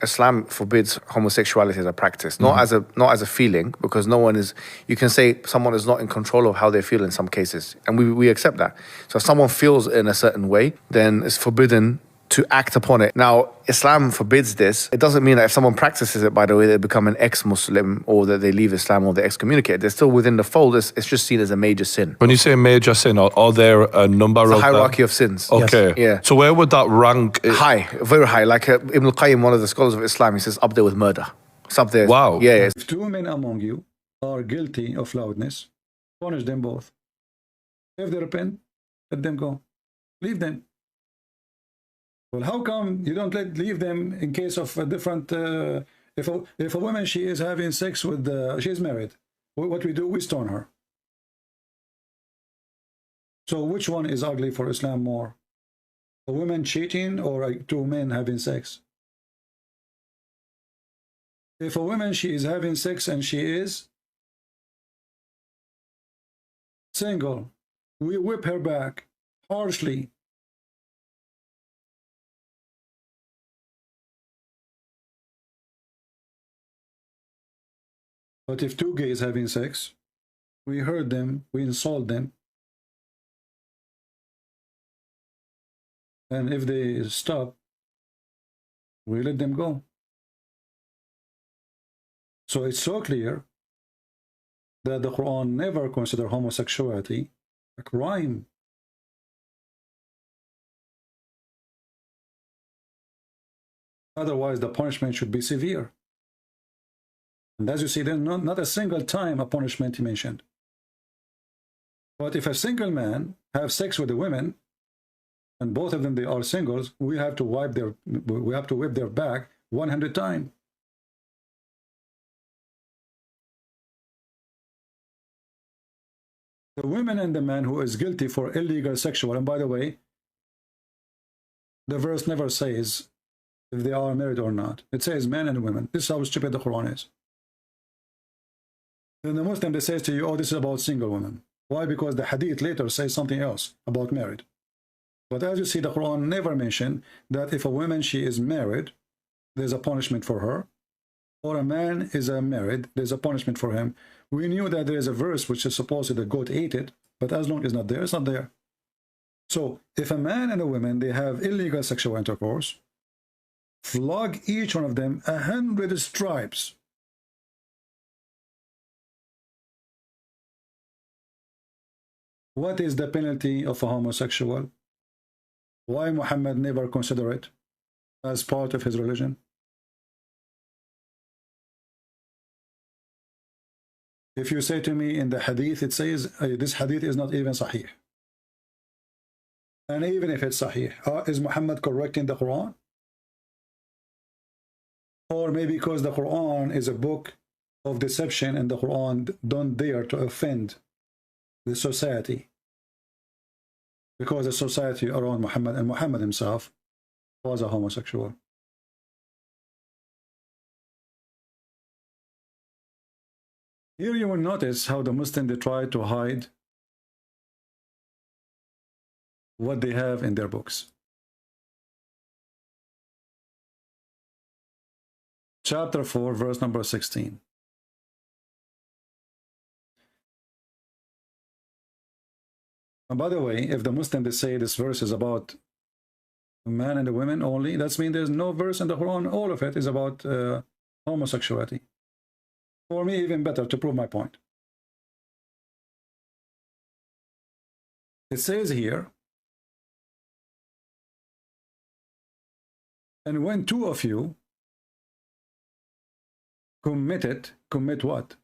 Islam forbids homosexuality as a practice, not as a feeling, because no one is. You can say someone is not in control of how they feel in some cases, and we accept that. So if someone feels in a certain way, then it's forbidden to act upon it. Now, Islam forbids this. It doesn't mean that if someone practices it, by the way, they become an ex-Muslim or that they leave Islam or they excommunicate. They're still within the fold. It's just seen as a major sin. When you say major sin, are there a number It's of a hierarchy of sins. Okay. Yes. Yeah. So where would that rank? High, very high. Like Ibn al-Qayyim, one of the scholars of Islam, he says up there with murder. It's up there. Wow. Yeah. If two men among you are guilty of loudness, punish them both. If they repent, let them go. Leave them. Well, how come you don't leave them in case of a different... if a woman, she is having sex with... she is married. What we do, we stone her. So which one is ugly for Islam more? A woman cheating or two men having sex? If a woman, she is having sex and she is single, we whip her back harshly. But if two gays having sex, we hurt them, we insult them, and if they stop, we let them go. So it's so clear that the Quran never considered homosexuality a crime. Otherwise, the punishment should be severe. And as you see, there's not a single time a punishment mentioned. But if a single man have sex with a woman, and both of them they are singles, we have to whip their back 100 times. The woman and the man who is guilty for illegal sexual, and by the way, the verse never says if they are married or not. It says men and women. This is how stupid the Quran is. Then the Muslim, they says to you, oh, this is about single women. Why? Because the hadith later says something else about married. But as you see, the Quran never mentioned that if a woman, she is married, there's a punishment for her, or a man is married, there's a punishment for him. We knew that there is a verse which is supposed to the goat ate it, but as long as it's not there, it's not there. So if a man and a woman, they have illegal sexual intercourse, flog each one of them 100 stripes. What is the penalty of a homosexual? Why Muhammad never consider it as part of his religion? If you say to me in the hadith, it says this hadith is not even sahih. And even if it's sahih, is Muhammad correcting the Quran? Or maybe because the Quran is a book of deception and the Quran don't dare to offend the society, because the society around Muhammad and Muhammad himself was a homosexual. Here you will notice how the Muslims, they try to hide what they have in their books. Chapter 4, verse number 16. And by the way, if the Muslim, they say this verse is about a man and a woman only, that means there's no verse in the Quran, all of it is about homosexuality. For me, even better to prove my point. It says here, and when two of you commit what?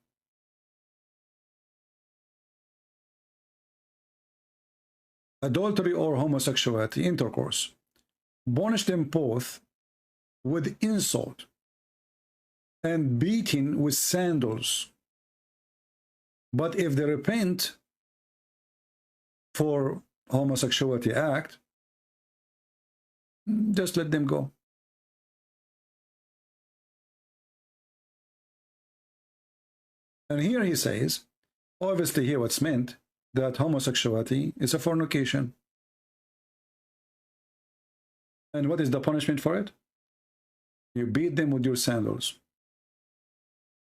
Adultery or homosexuality, intercourse. Punish them both with insult and beating with sandals. But if they repent for homosexuality act, just let them go. And here he says, obviously here what's meant, that homosexuality is a fornication. And what is the punishment for it? You beat them with your sandals.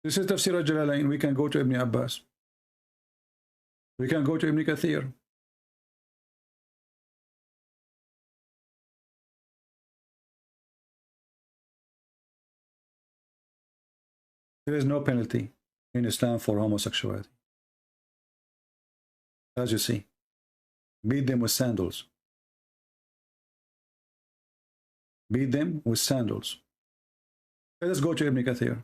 This is Tafsir al-Jalalain. We can go to Ibn Abbas. We can go to Ibn Kathir. There is no penalty in Islam for homosexuality. As you see, beat them with sandals. Beat them with sandals. Let us go to Ibn Kathir.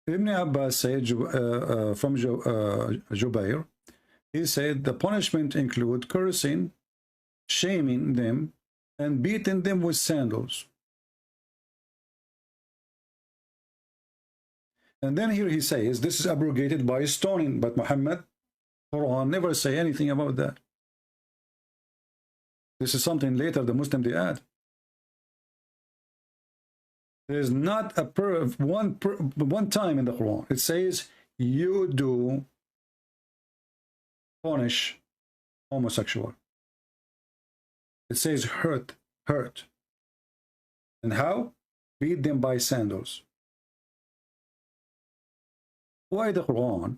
Ibn Abbas said from Jubair, he said the punishment include cursing, shaming them, and beating them with sandals. And then here he says this is abrogated by stoning, but Muhammad, Quran never say anything about that. This is something later the Muslim they add. There is not a one time in the Quran it says you do punish homosexual. It says hurt. And how? Beat them by sandals. Why the Quran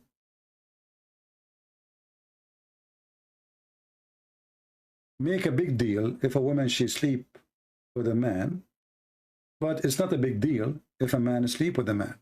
make a big deal if a woman she sleep with a man, but it's not a big deal if a man sleep with a man?